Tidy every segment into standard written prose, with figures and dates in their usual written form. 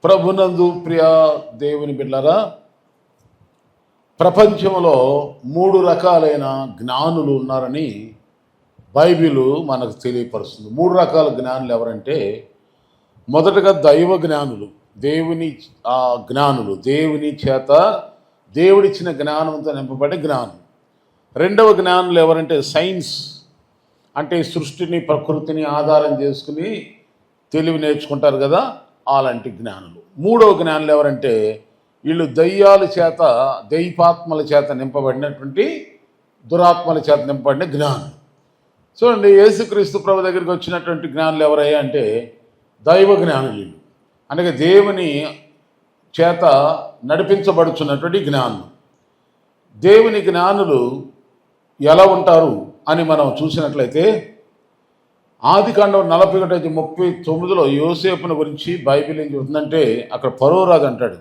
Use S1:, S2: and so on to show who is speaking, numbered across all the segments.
S1: ప్రభునందు ప్రియ దేవుని బిడ్డలారా, ప్రపంచంలో 3 రకాలైన జ్ఞానులు ఉన్నారని బైబిలు మనకు తెలియపరుస్తుంది. 3 రకాల జ్ఞానులు ఎవరంటే, మొదటగా దైవ జ్ఞానులు, జ్ఞానులు దేవుని చేత దేవుడిచ్చిన జ్ఞానంతో నింపబడే జ్ఞానులు. రెండవ జ్ఞానులు ఎవరంటే సైన్స్, అంటే సృష్టిని ప్రకృతిని ఆధారం చేసుకుని తెలివి నేర్చుకుంటారు కదా, అలాంటి జ్ఞానులు. మూడవ జ్ఞానులు ఎవరంటే వీళ్ళు దయ్యాల చేత, దైవాత్మల చేత నింపబడినటువంటి, దురాత్మల చేత నింపబడిన జ్ఞానులు. చూడండి, యేసుక్రీస్తు ప్రభు దగ్గరికి వచ్చినటువంటి జ్ఞానులు ఎవరయ్యా అంటే దైవ జ్ఞానులు. అనగా దేవుని చేత నడిపించబడుచున్నటువంటి జ్ఞానులు. దేవుని జ్ఞానులు ఎలా ఉంటారు అని మనం చూసినట్లయితే, ఆదికాండం 41:39 యోసేపును గురించి బైబిల్ ఏం చెబుతుందంటే, అక్కడ ఫరో రాజు అంటాడు,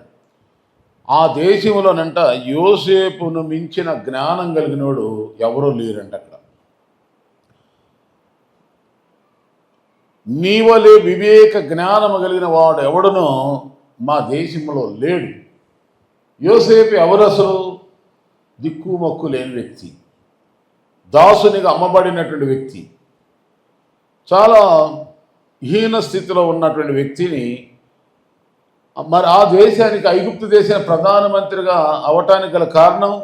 S1: ఆ దేశంలోనంట యోసేపును మించిన జ్ఞానం కలిగినోడు ఎవరూ లేరంట. అక్కడ నీవలే వివేక జ్ఞానము కలిగిన వాడు ఎవడనో మా దేశంలో లేడు. యోసేపు ఎవరు అసలు? దిక్కుమొక్కు లేని వ్యక్తి, దాసునిగా అమ్మబడినటువంటి వ్యక్తి, చాలా హీన స్థితిలో ఉన్నటువంటి వ్యక్తిని మరి ఆ దేశానికి, ఐగుప్తు దేశానికి ప్రధానమంత్రిగా అవటానికి గల కారణం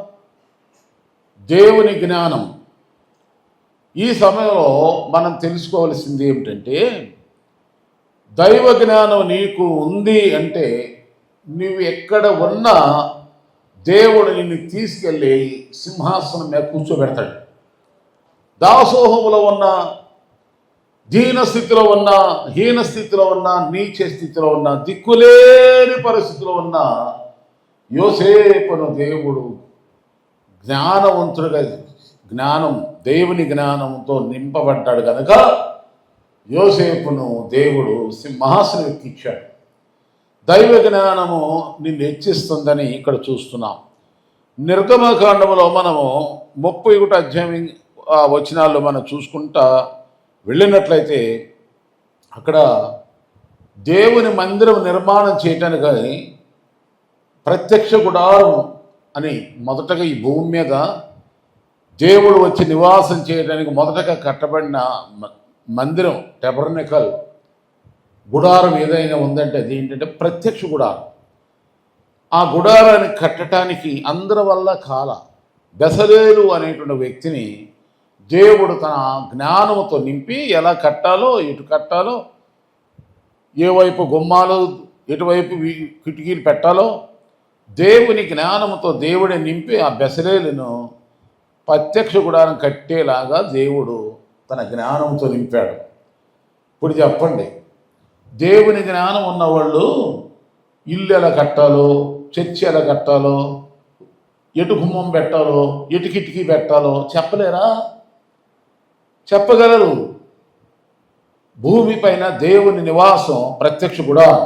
S1: దేవుని జ్ఞానం. ఈ సమయంలో మనం తెలుసుకోవాల్సింది ఏమిటంటే, దైవ జ్ఞానం నీకు ఉంది అంటే నువ్వు ఎక్కడ ఉన్నా దేవుడు నిన్ను తీసుకెళ్ళి సింహాసనం మీద కూర్చోబెడతాడు. దాసోహములో ఉన్న, దీన స్థితిలో ఉన్న, హీన స్థితిలో ఉన్న, నీచ స్థితిలో ఉన్న, దిక్కులేని పరిస్థితిలో ఉన్న యోసేపును దేవుడు జ్ఞానవంతుడుగా, దేవుని జ్ఞానంతో నింపబడ్డాడు కనుక యోసేపును దేవుడు సింహాసనం ఎక్కించాడు. దైవ జ్ఞానము నిన్ను హెచ్చిస్తుందని ఇక్కడ చూస్తున్నాం. నిర్గమకాండములో మనము 31 అధ్యాయం వచనాల్లో మనం చూసుకుంటా వెళ్ళినట్లయితే, అక్కడ దేవుని మందిరం నిర్మాణం చేయటానికి ప్రత్యక్ష గుడారం అని మొదటగా ఈ భూమి మీద దేవుడు వచ్చి నివాసం చేయడానికి మొదటగా కట్టబడిన మందిరం, టెబర్నకల్ గుడారం ఏదైనా ఉందంటే అది ఏంటంటే ప్రత్యక్ష గుడారం. ఆ గుడారాన్ని కట్టడానికి అందరి వల్ల కాల బెసలేలు అనేటువంటి వ్యక్తిని దేవుడు తన జ్ఞానంతో నింపి ఎలా కట్టాలో, ఎటు కట్టాలో, ఏ వైపు గుమ్మాలు, ఎటువైపు కిటికీలు పెట్టాలో దేవుని జ్ఞానంతో దేవుడే నింపి ఆ బెసలేలును ప్రత్యక్ష గుడారం కట్టేలాగా దేవుడు తన జ్ఞానంతో నింపాడు. ఇప్పుడు చెప్పండి, దేవుని జ్ఞానం ఉన్నవాళ్ళు ఇల్లు ఎలా కట్టాలో, చర్చి ఎలా కట్టాలో, ఎటు గుమ్మం పెట్టాలో, ఎటు కిటికీ పెట్టాలో చెప్పలేరా? చెప్పగలరు. భూమిపైన దేవుని నివాసం ప్రత్యక్ష గుడారం.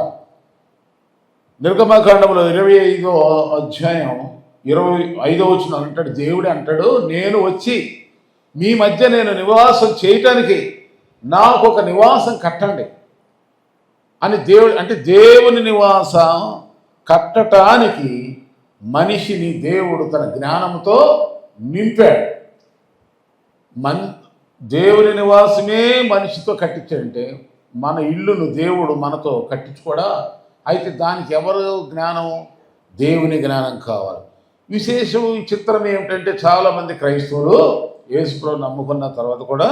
S1: నిర్గమకాండంలో 25వ అధ్యాయం 25వ వచనం అంటాడు, దేవుడే అంటాడు, నేను వచ్చి మీ మధ్య నేను నివాసం చేయటానికి నాకు ఒక నివాసం కట్టండి అని దేవుడు అంటే, దేవుని నివాసం కట్టటానికి మనిషిని దేవుడు తన జ్ఞానంతో నింపాడు. దేవుని నివాసమే మనిషితో కట్టించాడంటే మన ఇల్లును దేవుడు మనతో కట్టించుకోడా? అయితే దానికి ఎవరు జ్ఞానం? దేవుని జ్ఞానం కావాలి. విశేషం, చిత్రం ఏమిటంటే, చాలామంది క్రైస్తవులు యేసుప్రభువుని నమ్ముకున్న తర్వాత కూడా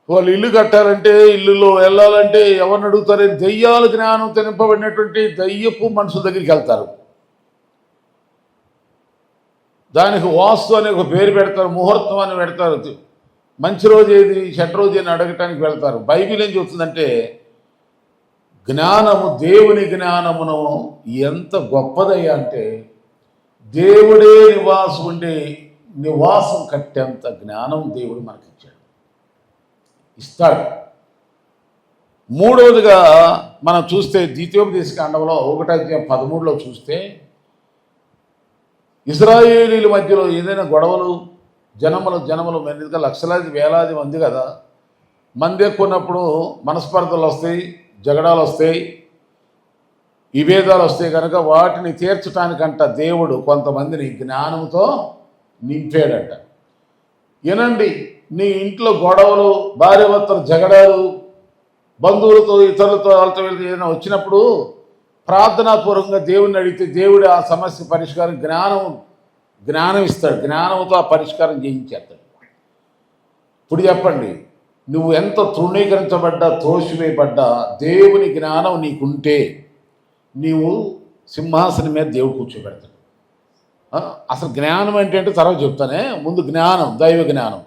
S1: వాళ్ళు ఇల్లు కట్టాలంటే, ఇల్లులో వెళ్ళాలంటే ఎవరిని అడుగుతారని దయ్యాల జ్ఞానం నింపబడినటువంటి దయ్యపు మనుషుల దగ్గరికి వెళ్తారు. దానికి వాస్తు అనే ఒక పేరు పెడతారు, ముహూర్తం అని పెడతారు, మంచి రోజు ఏది, చెడ్డ రోజు అని అడగటానికి వెళ్తారు. బైబిల్ ఏం చెబుతుందంటే, జ్ఞానము, దేవుని జ్ఞానమును ఎంత గొప్పదయ్యా అంటే, దేవుడే నివాసం ఉండే నివాసం కట్టేంత జ్ఞానం దేవుడు మనకిచ్చాడు, ఇస్తాడు. మూడవదిగా మనం చూస్తే ద్వితీయోపదేశకాండంలో 1:13 చూస్తే, ఇశ్రాయేలీల మధ్యలో ఏదైనా గొడవలు, జనములు మెల్లిగా లక్షలాది వేలాది మంది కదా, మంది ఎక్కున్నప్పుడు మనస్పర్ధలు వస్తాయి, జగడాలు వస్తాయి. ఈ భేదాలు వస్తే కనుక వాటిని తీర్చడానికంట దేవుడు కొంతమందిని జ్ఞానంతో నింపాడంట. వినండి, నీ ఇంట్లో గొడవలు, భార్యాభర్తల జగడాలు, బంధువులతో ఇతరులతో వాళ్ళతో వీళ్ళతో ఏదైనా వచ్చినప్పుడు ప్రార్థనాపూర్వకంగా దేవుడిని అడిగితే దేవుడు ఆ సమస్య పరిష్కారం జ్ఞానం ఇస్తాడు. జ్ఞానంతో ఆ పరిష్కారం చేయించేస్తాడు. ఇప్పుడు చెప్పండి, నువ్వు ఎంత తృణీకరించబడ్డా, త్రోసివేయబడ్డా, దేవుని జ్ఞానం నీకుంటే నీవు సింహాసనం మీద దేవుడు కూర్చోబెడతాడు. అసలు జ్ఞానం ఏంటంటే తర్వాత చెప్తానే. ముందు జ్ఞానం, దైవ జ్ఞానం.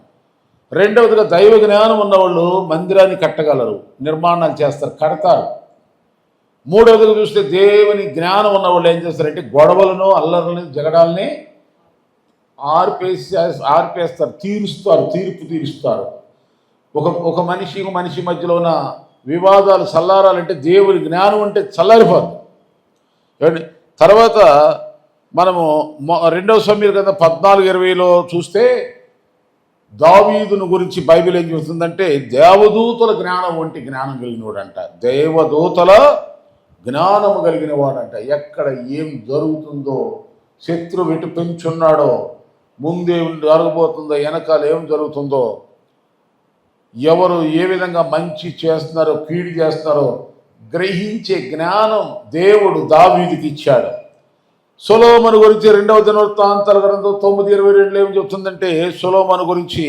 S1: రెండవదిగా దైవ జ్ఞానం ఉన్నవాళ్ళు మందిరాన్ని కట్టగలరు, నిర్మాణాలు చేస్తారు, కడతారు. మూడవదిగా చూస్తే దేవుని జ్ఞానం ఉన్నవాళ్ళు ఏం చేస్తారంటే గొడవలను, అల్లర్లని, జగడాలని ఆర్పేస్తారు, తీర్పు తీరుస్తారు. ఒక మనిషి మధ్యలో ఉన్న వివాదాలు చల్లారాలంటే దేవుని జ్ఞానం అంటే చల్లారిపోదు. తర్వాత మనము 2వ సమూయేలు గ్రంథం 14:20 చూస్తే దావీదును గురించి బైబిల్ ఏం చెబుతుందంటే దేవదూతల జ్ఞానం వంటి జ్ఞానం కలిగినవాడంట. దేవదూతల జ్ఞానము కలిగిన వాడంట. ఎక్కడ ఏం జరుగుతుందో, శత్రువు ఎటు పెంచున్నాడో, ముందేం జరగబోతుందో, వెనకాల ఏం జరుగుతుందో, ఎవరు ఏ విధంగా మంచి చేస్తున్నారో, కీడు చేస్తున్నారో గ్రహించే జ్ఞానం దేవుడు దావీదుకి ఇచ్చాడు. సొలొమోను గురించి 2వ దినవృత్తాంతాల గ్రంథం 9:22 ఏం చెప్తుందంటే సొలొమోను గురించి,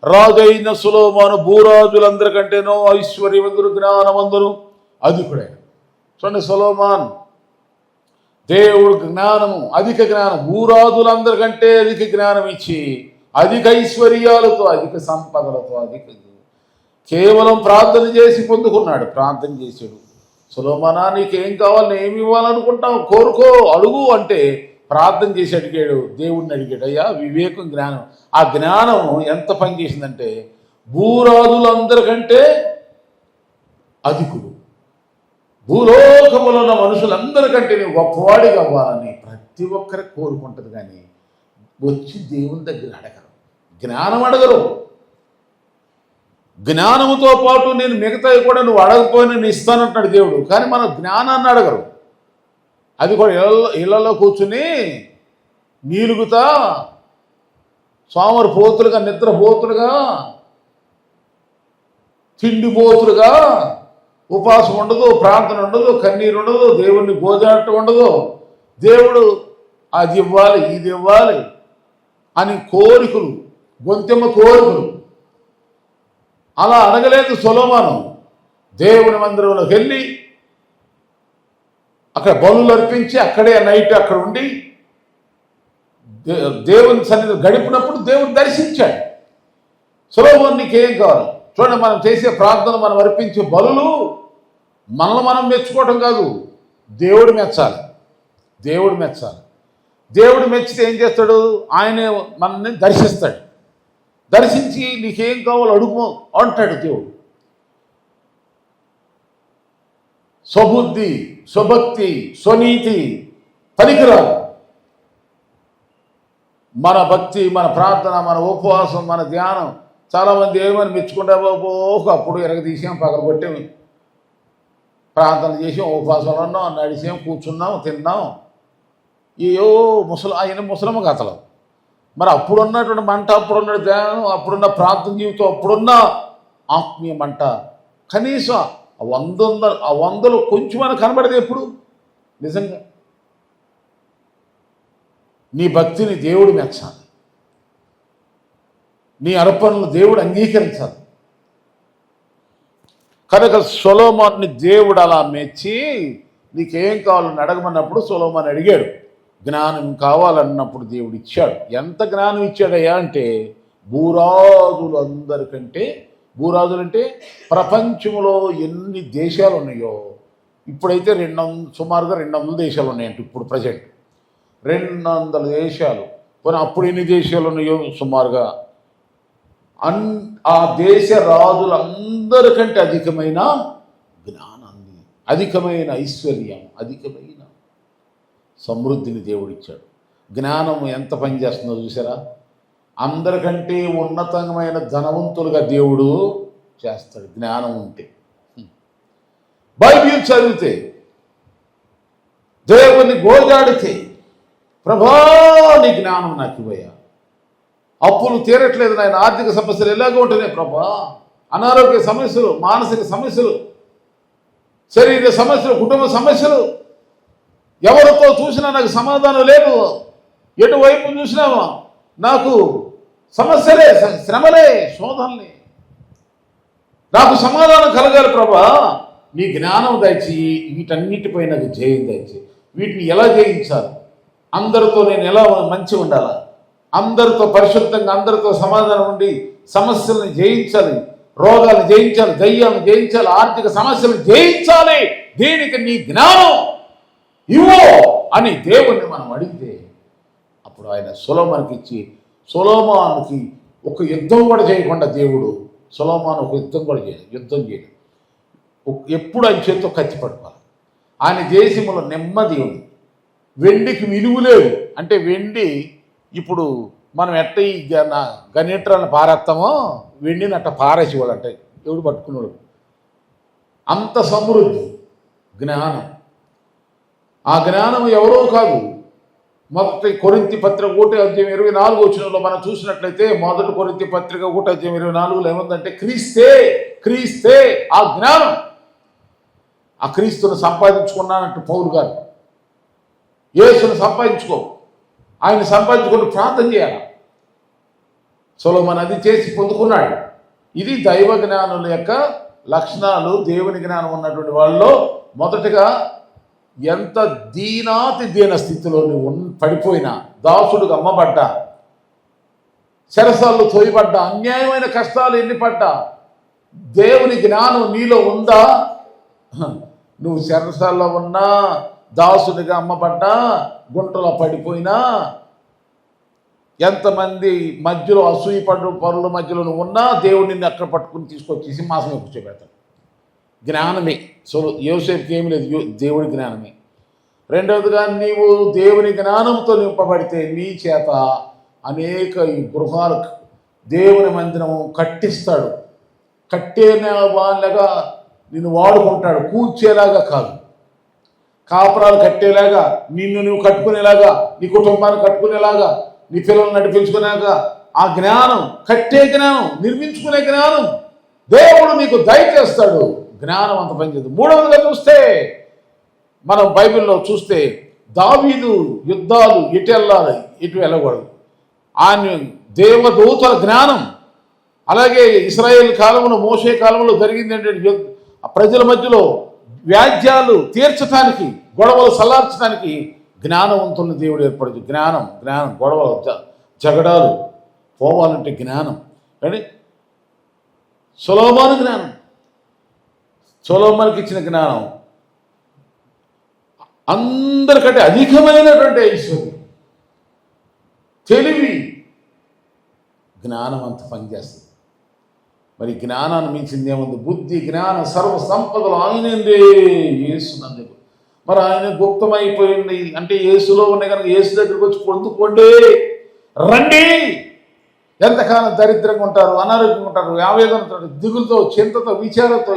S1: రాజైన సొలొమోను భూరాజులందరికంటేనో ఐశ్వర్యవంతుడు, జ్ఞానవంతుడు, అధికుడైన. చూడండి, సొలొమోను దేవుడు జ్ఞానము, అధిక జ్ఞానం, భూరాజులందరికంటే అధిక జ్ఞానం ఇచ్చి అధిక ఐశ్వర్యాలతో, అధిక సంపదలతో, కేవలం ప్రార్థన చేసి పొందుకున్నాడు. ప్రార్థన చేశాడు. సొలొమోనా, నీకేం కావాలి, ఏమి ఇవ్వాలనుకుంటావు, కోరుకో, అడుగు అంటే ప్రార్థన చేసి అడిగాడు. దేవుడిని అడిగాడు, అయ్యా వివేకం, జ్ఞానం. ఆ జ్ఞానం ఎంత పనిచేసిందంటే భూరాజులందరికంటే అధికుడు, భూలోకములో ఉన్న మనుషులందరికంటే నువ్వు గొప్పవాడిగా అవ్వాలని ప్రతి ఒక్కరికి కోరుకుంటుంది. కానీ వచ్చి దేవుని దగ్గర అడగరు, జ్ఞానం అడగరు. జ్ఞానముతో పాటు నేను మిగతావి కూడా నువ్వు అడగపోయినా నేను ఇస్తానంటున్నాడు దేవుడు. కానీ మన జ్ఞానాన్ని అడగరు. అది కూడా ఇళ్లలో కూర్చుని నీలుగుతా సోమరిపోతులుగా, నిద్రపోతులుగా, తిండిపోతులుగా, ఉపవాసం ఉండదు, ప్రార్థన ఉండదు, కన్నీరు ఉండదు, దేవుణ్ణి గోజాడటం ఉండదు. దేవుడు అది ఇవ్వాలి, ఇది ఇవ్వాలి అని కోరికలు, గొంతెమ్మ కోరికలు. అలా అడగలేదు సొలొమోను. దేవుని మందిరంలోకి వెళ్ళి అక్కడ బలులు అర్పించి అక్కడే నైట్ అక్కడ ఉండి దేవుని సన్నిధిలో గడిపినప్పుడు దేవుని దర్శించాడు. సొలొమోను నీకేం కావాలి? చూడండి, మనం చేసే ప్రార్థన, మనం అర్పించే బలులు మనల్ని మనం మెచ్చుకోవటం కాదు, దేవుడు మెచ్చాలి. దేవుడు మెచ్చాలి. దేవుడు మెచ్చితే ఏం చేస్తాడు? ఆయనే మనల్ని దర్శిస్తాడు. దర్శించి నీకేం కావాలో అడుగు అంటాడు దేవుడు. స్వబుద్ధి, స్వభక్తి, స్వనీతి పనికిరాదు. మన భక్తి, మన ప్రార్థన, మన ఉపవాసం, మన ధ్యానం. చాలామంది ఏమని మెచ్చుకుంటారు, అప్పుడు ఎరగదీసాం, పగలగొట్టాం, ప్రార్థన చేసాం, ఉపవాసాలు ఉన్నాం, నడిచాం, కూర్చున్నాం, తిన్నాం. ఆయన ముసలమ్మ కథలు. మరి అప్పుడున్నటువంటి మంట, అప్పుడున్న ధ్యానం, అప్పుడున్న ప్రార్థన జీవితం, అప్పుడున్న ఆత్మీయ మంట కనీసం ఆ వందలు కొంచెమైనా కనబడదు ఎప్పుడు. నిజంగా నీ భక్తిని దేవుడు మెచ్చాలి, నీ అర్పణలు దేవుడు అంగీకరించాలి. కనుక సొలొమోనుని దేవుడు అలా మెచ్చి నీకేం కావాలని అడగమన్నప్పుడు సొలొమోను అడిగాడు. జ్ఞానం కావాలన్నప్పుడు దేవుడు ఇచ్చాడు. ఎంత జ్ఞానం ఇచ్చాడయ్యా అంటే భూరాజులందరికంటే, భూరాజులంటే ప్రపంచంలో ఎన్ని దేశాలు ఉన్నాయో, ఇప్పుడైతే సుమారుగా 200 దేశాలు ఉన్నాయంట. ఇప్పుడు ప్రజెంట్ 200 దేశాలు. పోనీ అప్పుడు ఎన్ని దేశాలు ఉన్నాయో సుమారుగా ఆ దేశ రాజులందరికంటే అధికమైన జ్ఞానాన్ని, అధికమైన ఐశ్వర్యం, అధికమైన సమృద్ధిని దేవుడిచ్చాడు. జ్ఞానం ఎంత పనిచేస్తుందో చూసారా? అందరికంటే ఉన్నతమైన ధనవంతులుగా దేవుడు చేస్తాడు జ్ఞానం ఉంటే. బైబిల్ చదివితే దేవుని గోజాడితే, ప్రభా నీ జ్ఞానం నాకు ఇవ్వయ్యా, అప్పులు తీరట్లేదు నాయన, ఆర్థిక సమస్యలు ఎలాగో ఉంటున్నాయి ప్రభా, అనారోగ్య సమస్యలు, మానసిక సమస్యలు, శరీర సమస్యలు, కుటుంబ సమస్యలు, ఎవరితో చూసినా నాకు సమాధానం లేదు, ఎటువైపు చూసినామా నాకు సమస్యలే, శ్రమలే, శోధనలే, నాకు సమాధానం కలగాలి ప్రభా, నీ జ్ఞానం దయచి వీటన్నిటిపై నాకు జయం దయచి, వీటిని ఎలా జయించాలి, అందరితో నేను ఎలా మంచిగా ఉండాలా, అందరితో పరిశుద్ధంగా, అందరితో సమాధానం ఉండి సమస్యలను జయించాలి, రోగాలను జయించాలి, దయ్యాలను జయించాలి, ఆర్థిక సమస్యలను జయించాలి, దీనికి నీ జ్ఞానం ఇవ్వు అని దేవుణ్ణి మనం అడిగితే అప్పుడు ఆయన సొలొమోనుకి ఇచ్చి, సొలొమోనుకి ఒక యుద్ధం కూడా చేయకుండా దేవుడు సొలొమోను ఒక యుద్ధం కూడా యుద్ధం చేయలేదు. ఎప్పుడు ఆయన చేతితో కత్తి పట్టుకోవాలి. ఆయన దేశంలో నెమ్మది ఉంది, వెండికి విలువ లేదు. అంటే వెండి ఇప్పుడు మనం ఎట్ట ఈ గణేట్రాలను పారేస్తామో వెండిని అట్ట పారేసేవాడు, అంటే ఎవడు పట్టుకున్నాడు. అంత సమృద్ధి జ్ఞానం. ఆ జ్ఞానం ఎవరో కాదు, మొదటి కొరింథీ పత్రిక 1:24 మనం చూసినట్లయితే, మొదటి కొరింథీ పత్రిక 1:24 ఏముందంటే, క్రీస్తే ఆ జ్ఞానం. ఆ క్రీస్తును సంపాదించుకున్నానంటే పౌలు గారు, యేసును సంపాదించుకో, ఆయన సంపాదించుకొని ప్రార్థన చేయాలి. సొలొమోను అది చేసి పొందుకున్నాడు. ఇది దైవ జ్ఞానుల యొక్క లక్షణాలు. దేవుని జ్ఞానం ఉన్నటువంటి వాళ్ళలో మొదటగా, ఎంత దీనాతి దీన స్థితిలో నువ్వు పడిపోయినా, దాసుడుగా అమ్మబడ్డా, చెరసాల్లో తోయబడ్డా, అన్యాయమైన కష్టాలు ఎన్ని పడ్డా, దేవుని జ్ఞానం నీలో ఉందా? నువ్వు చెరసాల్లో ఉన్నా, దాసుడిగా అమ్మబడ్డా, గుంటలో పడిపోయినా, ఎంతమంది మధ్యలో అసూయ పరుల మధ్యలో నువ్వు ఉన్నా, దేవుడు నిన్ను అక్కడ పట్టుకుని తీసుకొచ్చి సింహాసనం కూర్చోబెడతాడు. జ్ఞానమే. సో యోసేపుకి ఏమి లేదు, దేవుని జ్ఞానమే. రెండవదిగా, నీవు దేవుని జ్ఞానంతో నింపబడితే నీ చేత అనేక ఈ గృహాలు, దేవుని మందిరం కట్టిస్తాడు. కట్టే వాళ్ళగా నిన్ను వాడుకుంటాడు, కూర్చేలాగా కాదు. కాపురాలు కట్టేలాగా, నిన్ను నువ్వు కట్టుకునేలాగా, నీ కుటుంబాన్ని కట్టుకునేలాగా, నీ పిల్లలు నడిపించుకునేలాగా, ఆ జ్ఞానం, కట్టే జ్ఞానం, నిర్మించుకునే జ్ఞానం దేవుడు నీకు దయచేస్తాడు. జ్ఞానం అంత పనిచేస్తుంది. మూడవదిగా చూస్తే, మనం బైబిల్లో చూస్తే, దావీదు యుద్ధాలు ఎటు వెళ్ళాలి, ఎటు వెళ్ళకూడదు, ఆయన దేవదూతల జ్ఞానం. అలాగే ఇశ్రాయేల్ కాలంలో, మోషే కాలంలో జరిగింది ఏంటంటే, ప్రజల మధ్యలో వ్యాజ్యాలు తీర్చడానికి, గొడవలు సల్లార్చడానికి జ్ఞానవంతులను దేవుడు ఏర్పడింది. జ్ఞానం, గొడవలు, జగడాలు పోవాలంటే జ్ఞానం. కానీ సొలొమోను జ్ఞానం, సొలొమోనుకి ఇచ్చిన జ్ఞానం అందరికంటే అధికమైనటువంటి ఐశ్వర్యం, తెలివి, జ్ఞానం అంత పనిచేస్తుంది. మరి జ్ఞానాన్ని మించింది ఏముంది? బుద్ధి, జ్ఞానం, సర్వ సంపదలు ఆయనందే, యేసునందు. మరి ఆయన గుప్తమైపోయింది అంటే యేసులో ఉన్నాయి కనుక యేసు దగ్గరికి వచ్చి పొందుకోండి, రండి. ఎంతకాలం దరిద్రంగా ఉంటారు, అనారోగ్యంగా ఉంటారు, ఆవేదన ఉంటారు, దిగులతో, చింతతో, విచారంతో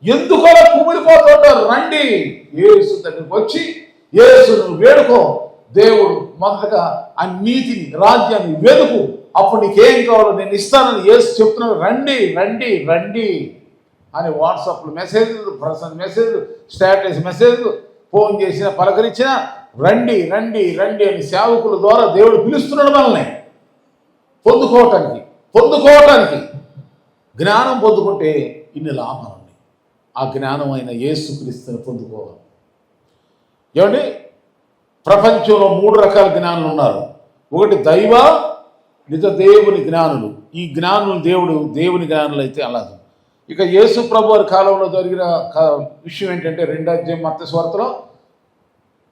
S1: ఎందుకలా కుమిలిపోతుంటారు, రండి. యేసు దగ్గరికి వచ్చి యేసును వేడుకో. దేవుడు మొదటగా ఆ నీతిని, రాజ్యాన్ని వెతుకు, అప్పుడు నీకేం కావాలో నేను ఇస్తానని యేసు చెప్తున్నాడు. రండి రండి రండి అని వాట్సాప్లో మెసేజ్లు, పర్సనల్ మెసేజ్లు, స్టేటస్ మెసేజ్లు, ఫోన్ చేసిన, పలకరించిన, రండి రండి రండి అని సేవకుల ద్వారా దేవుడు పిలుస్తున్నాడు మనల్ని పొందుకోవటానికి. జ్ఞానం పొందుకుంటే ఇన్ని లాభాలు ఉన్నాయి. ఆ జ్ఞానం అయిన యేసుక్రీస్తుని పొందుకోవాలి. ఏమండి, ప్రపంచంలో 3 రకాల జ్ఞానులు ఉన్నారు. ఒకటి దైవ నిజ దేవుని జ్ఞానులు. ఈ జ్ఞానులు దేవుని జ్ఞానులు అయితే అలా. ఇక యేసు ప్రభు వారి కాలంలో జరిగిన విషయం ఏంటంటే, 2వ అధ్యాయం మత్తయి సువార్తలో,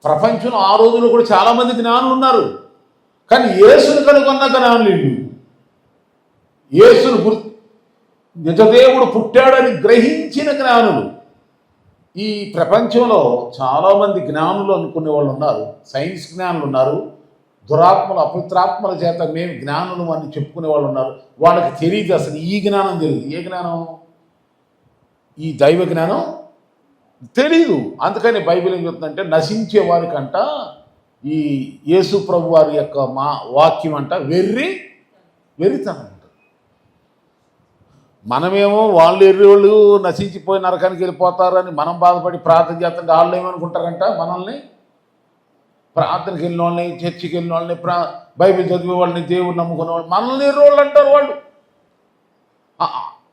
S1: ప్రపంచంలో ఆ రోజుల్లో కూడా చాలామంది జ్ఞానులు ఉన్నారు. కానీ యేసుని కనుగొన్న జ్ఞానులు ఇల్లు, యేసును నిజదేవుడు పుట్టాడని గ్రహించిన జ్ఞానులు. ఈ ప్రపంచంలో చాలామంది జ్ఞానులు అనుకునే వాళ్ళు ఉన్నారు, సైన్స్ జ్ఞానులు ఉన్నారు, దురాత్మలు, అపవిత్రాత్మల చేత మేము జ్ఞానులు అని చెప్పుకునే వాళ్ళు ఉన్నారు. వాళ్ళకి తెలియదు అసలు ఈ జ్ఞానం తెలియదు. ఏ జ్ఞానం? ఈ దైవ జ్ఞానం తెలీదు. అందుకని బైబిల్ ఏం చెప్తుందంటే నశించే వారికంట ఈ యేసు ప్రభు వారి యొక్క వాక్యం అంట వెర్రితనం అంట. మనమేమో వాళ్ళు ఎర్రోళ్ళు నశించిపోయి నరకానికి వెళ్ళిపోతారని మనం బాధపడి ప్రార్థన చేస్తుంటే వాళ్ళు ఏమనుకుంటారంట, మనల్ని ప్రార్థనకి వెళ్ళిన వాళ్ళని, చర్చికి వెళ్ళిన వాళ్ళని, బైబిల్ చదివే వాళ్ళని, దేవుడు నమ్ముకునే వాళ్ళు మనల్ని ఎర్రోళ్ళు అంటారు. వాళ్ళు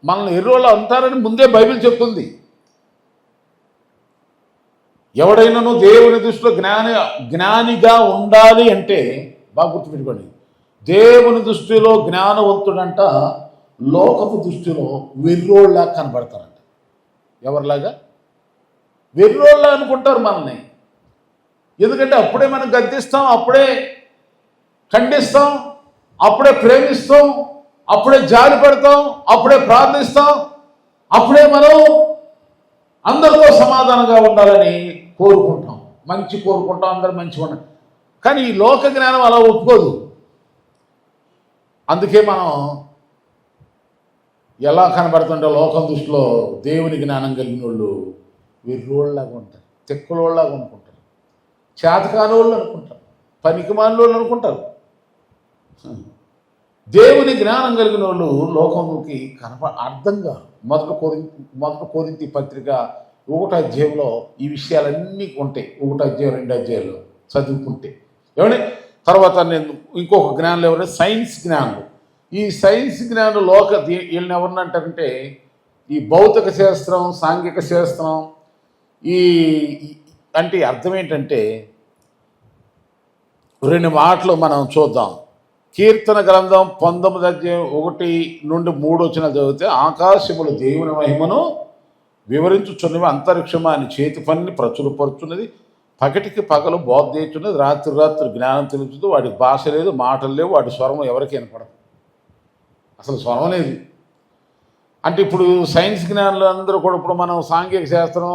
S1: మనల్ని ఎర్రోళ్ళు అంటారని ముందే బైబిల్ చెప్తుంది. ఎవడైనాను దేవుని దృష్టిలో జ్ఞానిగా ఉండాలి అంటే బాగా గుర్తుపెట్టుకోండి, దేవుని దృష్టిలో జ్ఞానవంతుడంట లోకపు దృష్టిలో వెర్రోళ్ళ కనబడతారంట. ఎవరిలాగా? వెర్రోళ్ళ అనుకుంటారు మనల్ని. ఎందుకంటే అప్పుడే మనం గద్దిస్తాం, అప్పుడే ఖండిస్తాం, అప్పుడే ప్రేమిస్తాం, అప్పుడే జాలి పడతాం, అప్పుడే ప్రార్థిస్తాం, అప్పుడే మనం అందరితో సమాధానంగా ఉండాలని కోరుకుంటాం, మంచి కోరుకుంటాం, అందరూ మంచిగా ఉండాలి. కానీ ఈ లోక జ్ఞానం అలా ఒప్పుకోదు. అందుకే మనం ఎలా కనబడుతుంటే లోకం దృష్టిలో దేవుని జ్ఞానం కలిగిన వాళ్ళు వెర్రోళ్ళలాగా ఉంటారు, తెక్కులోళ్ళలాగా అనుకుంటారు, చేతకాని వాళ్ళు అనుకుంటారు, పనికిమాలిన వాళ్ళు అనుకుంటారు. దేవుని జ్ఞానం కలిగిన వాళ్ళు లోకంలోకి అర్థంగా మొదటి కొరింథీ పత్రిక 1వ అధ్యాయంలో ఈ విషయాలన్నీ ఉంటాయి. 1వ అధ్యాయం 2వ అధ్యాయంలో చదువుకుంటే ఏమంటే తర్వాత నేను ఇంకొక జ్ఞానులు ఎవరైనా సైన్స్ జ్ఞానులు. ఈ సైన్స్ జ్ఞానం వీళ్ళని ఎవరిని అంటారంటే ఈ భౌతిక శాస్త్రం, సాంఘిక శాస్త్రం, ఈ అంటే అర్థం ఏంటంటే 2 మాటలు మనం చూద్దాం. కీర్తన గ్రంథం 19 అధ్యాయం 1 నుండి 3 వచనాలు చదివితే, ఆకాశములు దేవుని మహిమను వివరించుచున్నవి, అంతరిక్షము ఆయన చేతి పనిని ప్రచురపరుచున్నది, పగటికి పగలు బోధేయుచున్నది, రాత్రి రాత్రి జ్ఞానం తెలుపుతుంది. వాడికి భాష లేదు, మాటలు లేవు, వాడి స్వరం ఎవరికి వినపడదు, అసలు స్వరం లేదు. అంటే ఇప్పుడు సైన్స్ జ్ఞానులు అందరూ కూడా ఇప్పుడు మనం సాంఘిక శాస్త్రం,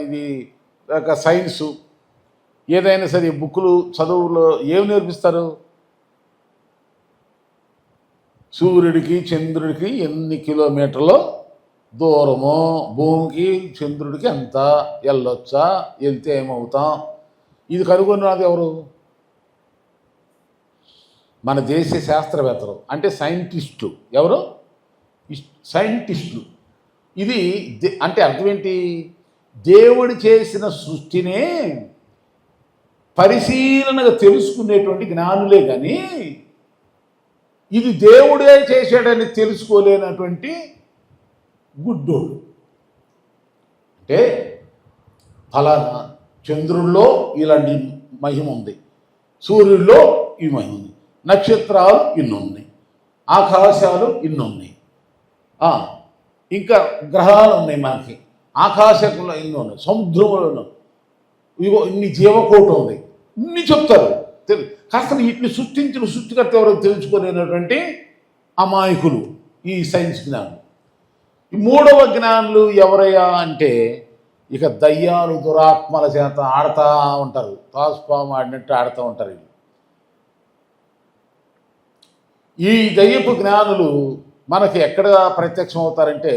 S1: ఇది సైన్సు ఏదైనా సరే బుక్కులు చదువులో ఏమి నేర్పిస్తారు? సూర్యుడికి చంద్రుడికి ఎన్ని కిలోమీటర్లు దూరము, భూమికి చంద్రుడికి ఎంత వెళ్ళొచ్చా, వెళ్తే ఏమవుతాం, ఇది కనుగొన్నది ఎవరు? మన దేశ శాస్త్రవేత్తలు, అంటే సైంటిస్టులు. ఎవరు? సైంటిస్టులు. ఇది అంటే అర్థం ఏంటి? దేవుడు చేసిన సృష్టినే పరిశీలనగా తెలుసుకునేటువంటి జ్ఞానులే కానీ ఇది దేవుడే చేశాడని తెలుసుకోలేనటువంటి గుడ్డోడు. అంటే ఫలానా చంద్రుల్లో ఇలాంటి మహిమ ఉంది, సూర్యుల్లో ఈ మహిమ ఉంది, నక్షత్రాలు ఇన్ని ఉన్నాయి, ఆకాశాలు ఇన్ని ఉన్నాయి, ఇంకా గ్రహాలు ఉన్నాయి, మనకి ఆకాశంలో ఇన్ని ఉన్నాయి, సముద్రంలో ఇగో ఇన్ని జీవకోట ఉంది, ఇన్ని చెప్తారు. కాస్త వీటిని సృష్టించిన సృష్టికర్త ఎవరో తెలుసుకోలేనటువంటి అమాయకులు ఈ సైన్స్ జ్ఞానులు. ఈ 3వ జ్ఞానులు ఎవరయ్యా అంటే ఇక దయ్యాలు, దురాత్మల చేత ఆడుతూ ఉంటారు, తాసుపాము ఆడినట్టు ఆడుతూ ఉంటారు. ఈ దయ్యపు జ్ఞానులు మనకి ఎక్కడ ప్రత్యక్షం అవుతారంటే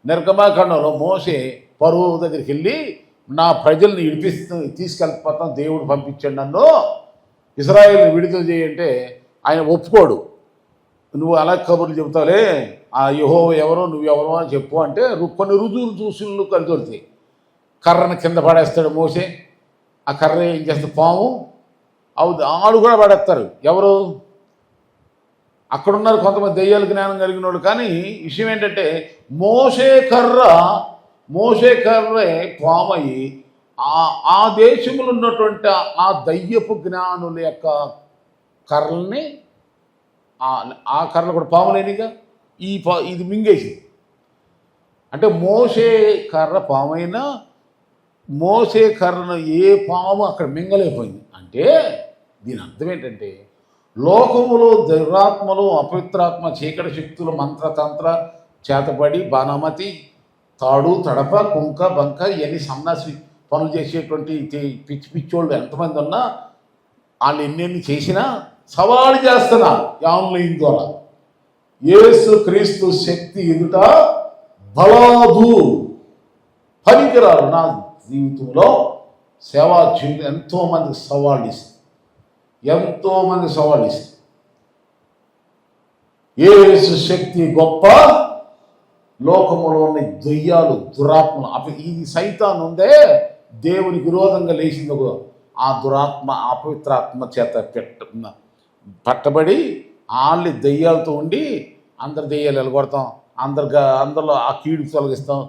S1: నిర్గమాకాండంలో మోషే పరువు దగ్గరికి వెళ్ళి, నా ప్రజల్ని తీసుకెళ్ళిపోతాం, దేవుడు పంపించండి, నన్ను ఇజ్రాయేల్ని విడుదల చేయంటే ఆయన ఒప్పుకోడు. నువ్వు అలా కబుర్లు చెబుతావులే, ఆ యెహోవా ఎవరో నువ్వెవరో అని చెప్పు అంటే కొన్ని రుజువులు చూసిళ్ళు కలిదొరుతాయి. కర్రను కింద పడేస్తాడు మోసే, ఆ కర్ర ఏం చేస్తే పాము ఆడు కూడా పడేస్తారు. ఎవరు? అక్కడున్నారు కొంతమంది దెయ్యాల జ్ఞానం కలిగిన వాళ్ళు. కానీ విషయం ఏంటంటే మోసే కర్రే పామయ్యి ఆ దేశంలో ఉన్నటువంటి ఆ దయ్యపు జ్ఞానుల యొక్క కర్రల్ని, ఆ కర్రలు కూడా పాములేనిగా ఇది మింగేసి. అంటే మోసే కర్ర పామైనా మోసే కర్రను ఏ పాము అక్కడ మింగలేకపోయింది. అంటే దీని అర్థం ఏంటంటే లోకములో దురాత్మలు, అపవిత్రాత్మ, చీకటి శక్తులు, మంత్రతంత్ర, చేతబడి, బాణమతి, తాడు, తడప, కుంక, బంక ఇవన్నీ సన్నాసి పనులు చేసేటువంటి పిచ్చి పిచ్చోళ్ళు ఎంతమంది ఉన్నా వాళ్ళు ఎన్నెన్ని చేసినా సవాలు చేస్తున్నారు ఆన్లైన్ ద్వారా. యేసు క్రీస్తు శక్తి ఎదుట బలాదు పనికిరారు. నా జీవితంలో సేవా జీవితం ఎంతోమందికి సవాళ్ళు ఇస్తుంది. యేసు శక్తి గొప్ప, లోకములో ఉన్న దెయ్యాలు దురాత్మలు ఇది సైతాన్ ఉందే దేవునికి విరోధంగా లేచిందో ఆ దురాత్మ అపవిత్రాత్మ చేత పట్టబడి వాళ్ళని దెయ్యాలతో ఉండి అందరు దెయ్యాలు వెళ్ళగొడతాం, అందరిలో ఆ కీడు తొలగిస్తాం,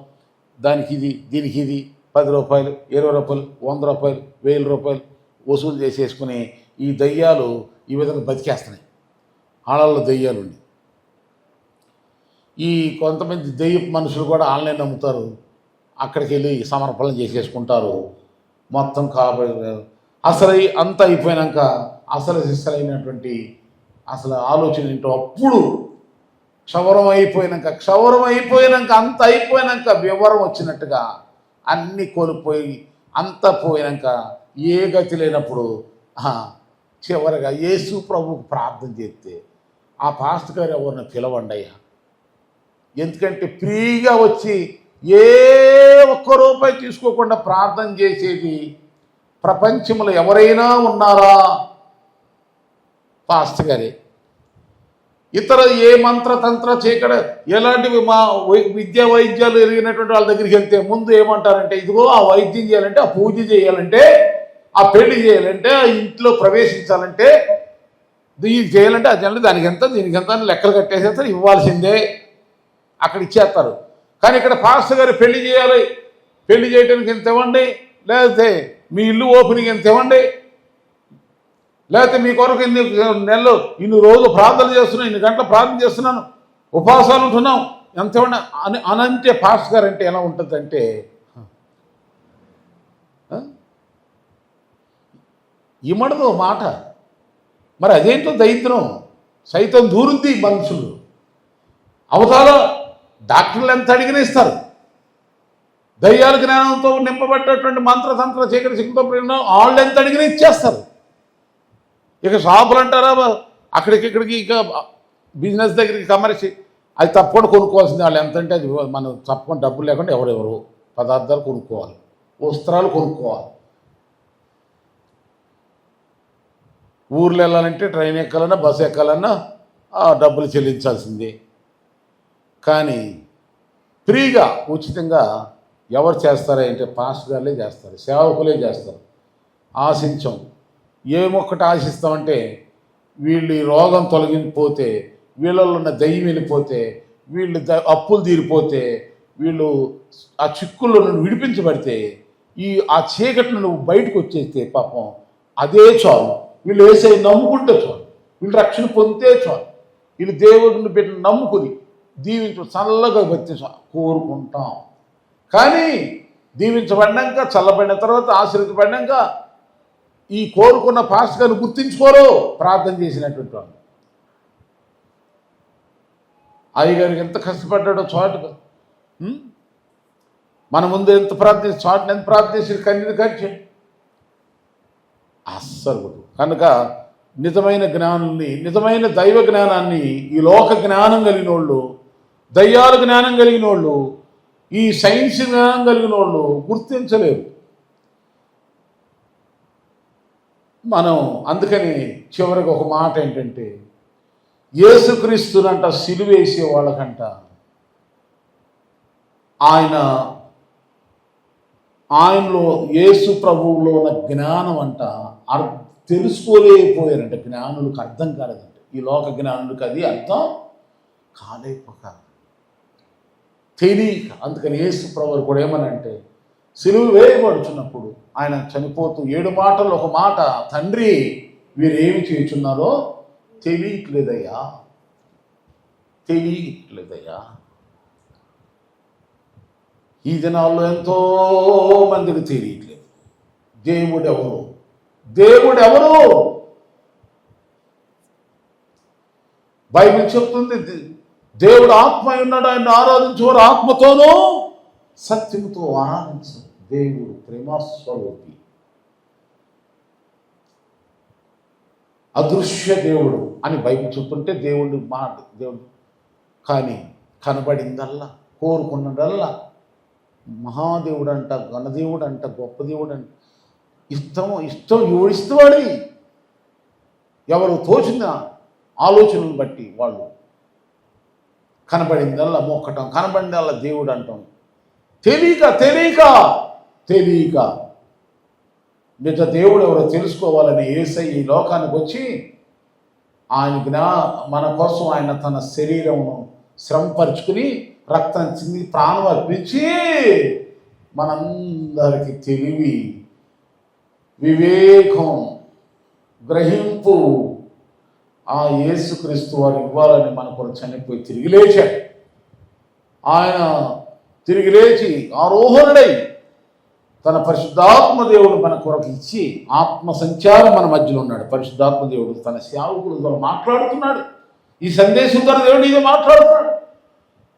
S1: దానికి ఇది దీనికి ఇది 10 రూపాయలు 20 రూపాయలు 100 రూపాయలు 1000 రూపాయలు వసూలు చేసేసుకుని ఈ దెయ్యాలు ఈ విధంగా బతికేస్తున్నాయి. ఆళ్ళల్లో దెయ్యాలు ఉండి ఈ కొంతమంది దెయ్యపు మనుషులు కూడా ఆన్లైన్ నమ్ముతారు, అక్కడికి వెళ్ళి సమర్పణలు చేసేసుకుంటారు. మొత్తం కాబట్టి అసలు అంత అయిపోయినాక అసలు సిస్సలైనటువంటి అసలు ఆలోచన ఏంటో అప్పుడు క్షవరం అయిపోయినాక అంత అయిపోయినాక వివరం వచ్చినట్టుగా అన్నీ కోల్పోయి అంత పోయినాక ఏ గతి లేనప్పుడు చివరిగా యేసు ప్రభువుకు ప్రార్థన చేస్తే ఆ పాస్టర్ గారు ఎవరిని పిలవండి అయ్యా, ఎందుకంటే ఫ్రీగా వచ్చి ఏ ఒక్క రూపాయి తీసుకోకుండా ప్రార్థన చేసేది ప్రపంచంలో ఎవరైనా ఉన్నారా? పాస్టర్ గారే. ఇతర ఏ మంత్రతంత్ర చీకడ ఎలాంటివి మా విద్యా వైద్యాలు ఎరిగినటువంటి వాళ్ళ దగ్గరికి వెళ్తే ముందు ఏమంటారంటే, ఇదిగో ఆ వైద్యం చేయాలంటే, ఆ పూజ చేయాలంటే, ఆ పెళ్లి చేయాలంటే, ఆ ఇంట్లో ప్రవేశించాలంటే, ఇది చేయాలంటే అది చేయాలంటే దానికి ఎంత దీనికి ఎంత అని లెక్కలు కట్టేసేస్తారు, ఇవ్వాల్సిందే, అక్కడ ఇచ్చేస్తారు. కానీ ఇక్కడ పాస్టర్ గారు పెళ్లి చేయాలి, పెళ్లి చేయడానికి ఎంత ఇవ్వండి, లేకపోతే మీ ఇల్లు ఓపెనింగ్ ఎంత ఇవ్వండి, లేకపోతే మీ కొరకు ఇన్ని నెలలు ఇన్ని రోజులు ప్రార్థన చేస్తున్నాను, ఇన్ని గంటలు ప్రార్థన చేస్తున్నాను, ఉపవాసాలు ఉంటున్నాం, ఎంత ఇవ్వండి అని అనంటే పాస్టర్ గారు అంటే ఎలా ఉంటుందంటే ఇమ్మడదు మాట. మరి అదేంటో దైత్రం సైతం దూరుద్ది మనుషులు. అవతాల డాక్టర్లు ఎంత అడిగినా ఇస్తారు. దయ్యాల జ్ఞానంతో నింపబడ్డటువంటి మంత్రతంత్ర చీకటి శక్తితో వాళ్ళు ఎంత అడిగినా ఇచ్చేస్తారు. ఇక షాపులు అంటారా, అక్కడికి ఇక బిజినెస్ దగ్గరికి కమర్షి అది తప్పకుండా కొనుక్కోవాల్సింది. వాళ్ళు ఎంత అంటే అది మనం తప్పకుండా డబ్బులు లేకుండా ఎవరెవరు పదార్థాలు కొనుక్కోవాలి, వస్త్రాలు కొనుక్కోవాలి. ఊర్లో వెళ్ళాలంటే ట్రైన్ ఎక్కాలన్నా బస్సు ఎక్కాలన్నా డబ్బులు చెల్లించాల్సిందే. కానీ ఫ్రీగా ఉచితంగా ఎవరు చేస్తారంటే పాస్టర్ గారులే చేస్తారు, సేవకులే చేస్తారు. ఆశించం. ఏమొక్కటి ఆశిస్తామంటే వీళ్ళు ఈ రోగం తొలగిపోతే, వీళ్ళలో ఉన్న దయ్యం వెళ్ళిపోతే, వీళ్ళు అప్పులు తీరిపోతే, వీళ్ళు ఆ చిక్కుల్లో నుండి విడిపించబడితే, ఆ చీకటి నువ్వు బయటకు వచ్చేస్తే పాపం అదే చాలు. వీళ్ళు వేసే నమ్ముకుంటే చాలు, వీళ్ళు రక్షణ పొందితే చాలు, వీళ్ళు దేవుడిని పెట్టి నమ్ముకుని దీవించ చల్లగా బతి కోరుకుంటాం. కానీ దీవించబడినాక చల్లబడిన తర్వాత ఆశీర్వదించబడినాక ఈ కోరుకున్న పాస్టర్ గారిని గుర్తించుకోరు ప్రార్థన చేసినటువంటి వాళ్ళు. అయ్యగారికి ఎంత కష్టపడ్డాడో చాటుగా మన ముందు ఎంత ప్రార్థించి చాటుని ఎంత ప్రార్థించి కన్నీరు ఖర్చు అస్సలు. కనుక నిజమైన జ్ఞానాన్ని, నిజమైన దైవ జ్ఞానాన్ని ఈ లోక జ్ఞానం కలిగిన వాళ్ళు, దయ్యాల జ్ఞానం కలిగిన వాళ్ళు, ఈ సైన్స్ జ్ఞానం కలిగిన వాళ్ళు గుర్తించలేరు. మనం అందుకని చివరికి ఒక మాట ఏంటంటే, యేసుక్రీస్తునంట సిలువేసే వాళ్ళకంట ఆయనలో యేసు ప్రభువులో ఉన్న జ్ఞానం అంట తెలుసుకోలేకపోయారంట. జ్ఞానులకు అర్థం కాలేదంట. ఈ లోక జ్ఞానులకు అది అర్థం కాలేకపోక తెలియక. అందుకని యేసు ప్రభువు కూడా ఏమనంటే, సిలువ వేయబడుచున్నప్పుడు ఆయన చనిపోతూ 7 మాటల్లో ఒక మాట, తండ్రి వీరేమి చేయుచున్నారో తెలియట్లేదయ్యా. ఈ దినాల్లో ఎంతో మందికి తెలియట్లేదు దేవుడెవరు. బైబిల్ చెప్తుంది, దేవుడు ఆత్మ ఉన్నాడు, ఆయన ఆరాధించేవారు ఆత్మతోనూ సత్యముతో ఆరాధించు. దేవుడు ప్రేమస్వరూపి, అదృశ్య దేవుడు అని బైబిల్ చెప్తుంటే దేవుడు కానీ కనబడిందల్లా కోరుకున్నదల్లా మహాదేవుడు అంట, గణదేవుడు అంట, గొప్ప దేవుడు అంట, ఇష్టం ఎవడిస్తవాడిది. ఎవరు తోచిన ఆలోచనలు బట్టి వాళ్ళు కనబడిందల్లా మొక్కటం, కనబడిందల్లా దేవుడు అంటాం. తెలియక నిజ దేవుడు ఎవరో తెలుసుకోవాలని యేసయ్య ఈ లోకానికి వచ్చి మన కోసం ఆయన తన శరీరమును శ్రమపరుచుకుని రక్తం చింది ప్రాణం అర్పించి మనందరికీ తెలివి, వివేకం, గ్రహింపు ఆ యేసుక్రీస్తు వారు ఇవ్వాలని మన కొరకు చనిపోయి తిరిగి లేచాడు. ఆయన తిరిగి లేచి ఆరోహణుడై తన పరిశుద్ధాత్మ దేవుడు మన కొరకు ఇచ్చి ఆత్మ సంచారం మన మధ్యలో ఉన్నాడు. పరిశుద్ధాత్మ దేవుడు తన సేవకులతో మాట్లాడుతున్నాడు. ఈ సందేశం ద్వారా దేవుడు నీతో మాట్లాడుతున్నాడు.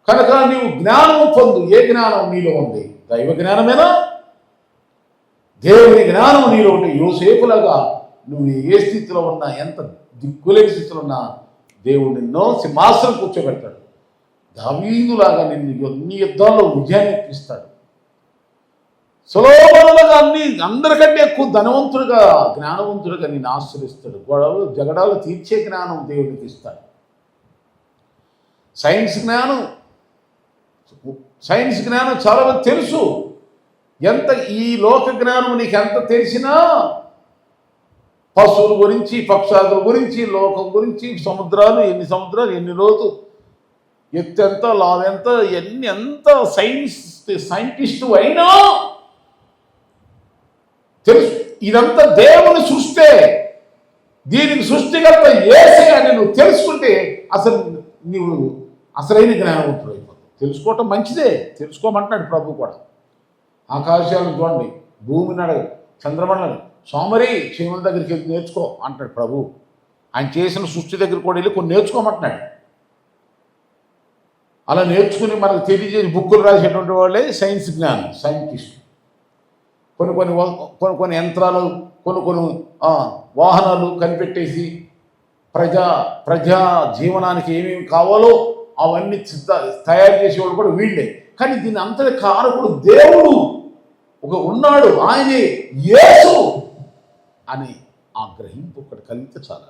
S1: కనుక నీవు జ్ఞానం పొందు. ఏ జ్ఞానం నీలో ఉంది? దైవ జ్ఞానమేనా? దేవుని జ్ఞానం నీలో ఉంటే యోసేపులాగా నువ్వు ఏ స్థితిలో ఉన్నా, ఎంత దిక్కులేని స్థితిలో ఉన్నా దేవుడు నిన్నో సింహాసనం కూర్చోబెడతాడు. దావీదులాగా నిన్ను అన్ని యుద్ధాల్లో విజయాన్ని ఇప్పిస్తాడు. సొలొమోనులాగా అందరికంటే ఎక్కువ ధనవంతుడిగా, జ్ఞానవంతుడిగా నిన్ను ఆశ్రయిస్తాడు. గొడవలు జగడాలు తీర్చే జ్ఞానం దేవుడికి ఇస్తాడు. సైన్స్ జ్ఞానం చాలా మంది తెలుసు. ఎంత ఈ లోక జ్ఞానం నీకు ఎంత తెలిసినా పశువుల గురించి, పక్షాదుల గురించి, లోకం గురించి, సముద్రాలు ఎన్ని లోతు, ఎత్తు ఎంత, లావెంత, ఎంత సైంటిస్టు అయినా తెలుసు. ఇదంతా దేవుని సృష్టే. దీనికి సృష్టికర్త యేసయ్య అని నువ్వు తెలుసుకుంటే నీవు అసలైన జ్ఞానవంతుడు అయిపోతావు. తెలుసుకోవటం మంచిదే, తెలుసుకోమంటున్నాడు ప్రభు కూడా. ఆకాశాలను చూడండి, భూమిని అడగ, చంద్రమండలం, సోమరి చీమల దగ్గరికి వెళ్ళి నేర్చుకో అంటాడు ప్రభు. ఆయన చేసిన సృష్టి దగ్గర కూడా వెళ్ళి కొన్ని నేర్చుకోమంటున్నాడు. అలా నేర్చుకుని మనకు తెలియజేసి బుక్కులు రాసేటువంటి వాళ్ళే సైన్స్ జ్ఞానం, సైంటిస్ట్. కొన్ని యంత్రాలు, కొన్ని వాహనాలు కనిపెట్టేసి ప్రజా జీవనానికి ఏమేమి కావాలో అవన్నీ తయారు చేసేవాళ్ళు కూడా వీళ్ళే. కానీ దీని అంతటి కారకుడు దేవుడు ఉన్నాడు, ఆయనే యేసు అని ఆ గ్రహింపు ఒకటి కలిగితే చాలా.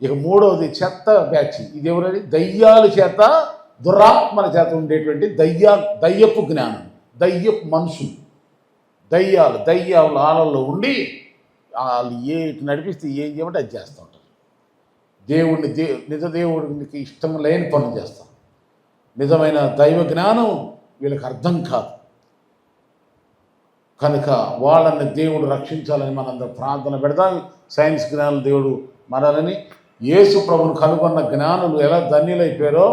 S1: ఇక మూడవది చెత్త బ్యాచ్. ఇది ఎవరని? దయ్యాల చేత, దురాత్మల చేత ఉండేటువంటి దయ్యపు జ్ఞానం, దయ్యపు మనుషులు, దయ్యాల ఆలల్లో ఉండి వాళ్ళు నడిపిస్తే ఏం చేయమంటే అది చేస్తూ ఉంటారు. నిజ దేవుడికి ఇష్టం లేని పనులు చేస్తాం. నిజమైన దైవ జ్ఞానం వీళ్ళకి అర్థం కాదు. కనుక వాళ్ళని దేవుడు రక్షించాలని మనందరూ ప్రార్థన పెడదాం. సైన్స్ జ్ఞానం దేవుడు మనల్ని, యేసు ప్రభువును కనుగొన్న జ్ఞానులు ఎలా ధన్యులైపోయారో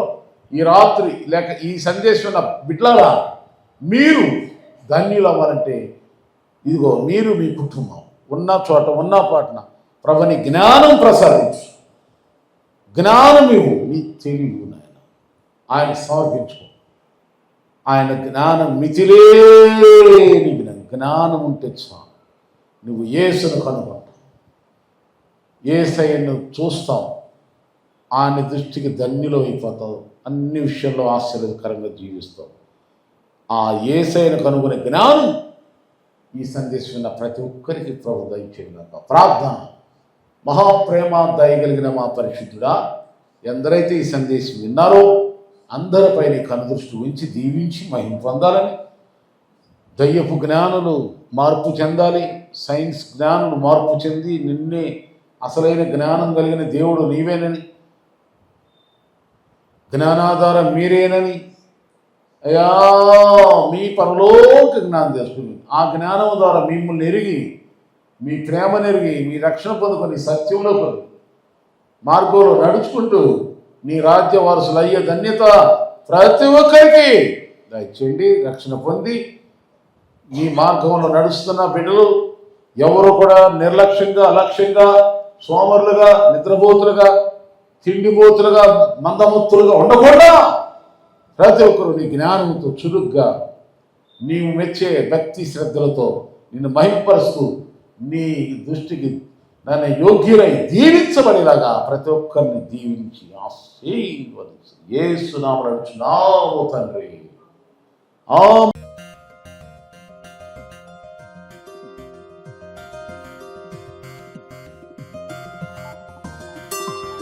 S1: ఈ రాత్రి లేక ఈ సందేశం బిడ్డలారా మీరు ధన్యులు అవ్వాలంటే ఇదిగో మీరు మీ కుటుంబం ఉన్న చోట ఉన్న పాటన ప్రభుని జ్ఞానం ప్రసాదించు. జ్ఞానం ఇవ్వు, నీ తెలివి ఆయన సమర్పించుకో. ఆయన జ్ఞానం మితిలేని జ్ఞానం ఉంటే చాలు. నువ్వు యేసును కనుగొంటావు, యేసయ్యను చూస్తావు, ఆయన దృష్టికి ధన్యులు అయిపోతావు, అన్ని విషయాల్లో ఆశ్చర్యకరంగా జీవిస్తావు. ఆ యేసయ్యను కనుగొనే జ్ఞానం ఈ సందేశం విన్న ప్రతి ఒక్కరికి ప్రభు దయచేయగాక. ప్రార్థన. మహాప్రేమ దయగలిగిన మా పరిశుద్ధుడా, ఎందరైతే ఈ సందేశం విన్నారో అందరిపై నీ కనుదృష్టి ఉంచి దీవించి మహిమ పొందాలని, దయ్యపు జ్ఞానులు మార్పు చెందాలి, సైన్స్ జ్ఞానులు మార్పు చెంది నిన్నే అసలైన జ్ఞానం కలిగిన దేవుడు నీవేనని, జ్ఞానాధారం మీరేనని, అయ్యా మీ పరలోక జ్ఞానం తెలుసుకుని ఆ జ్ఞానం ద్వారా మిమ్మల్ని ఎరిగి, మీ ప్రేమను ఎరిగి, మీ రక్షణ పొందుకొని సత్యంలో మార్గంలో నడుచుకుంటూ నీ రాజ్య వారసులు అయ్యే ధన్యత ప్రతి ఒక్కరికి దయచేయండి. రక్షణ పొంది ఈ మార్గంలో నడుస్తున్న బిడ్డలు ఎవరు కూడా నిర్లక్ష్యంగా, అలక్ష్యంగా, సోమరులుగా, నిద్రపోతులుగా, తిండిపోతులుగా, మందమత్తులుగా ఉండకూడదా. ప్రతి ఒక్కరు నీ జ్ఞానంతో చురుగ్గా నీవు మెచ్చే భక్తి శ్రద్ధలతో నిన్ను మహిమపరుస్తూ నీ దృష్టికి నన్ను యోగ్యులై దీవించబడేలాగా ప్రతి ఒక్కరిని దీవించి ఆశీర్వదించి యేసు నామమున అడుగుచున్నాము తండ్రి.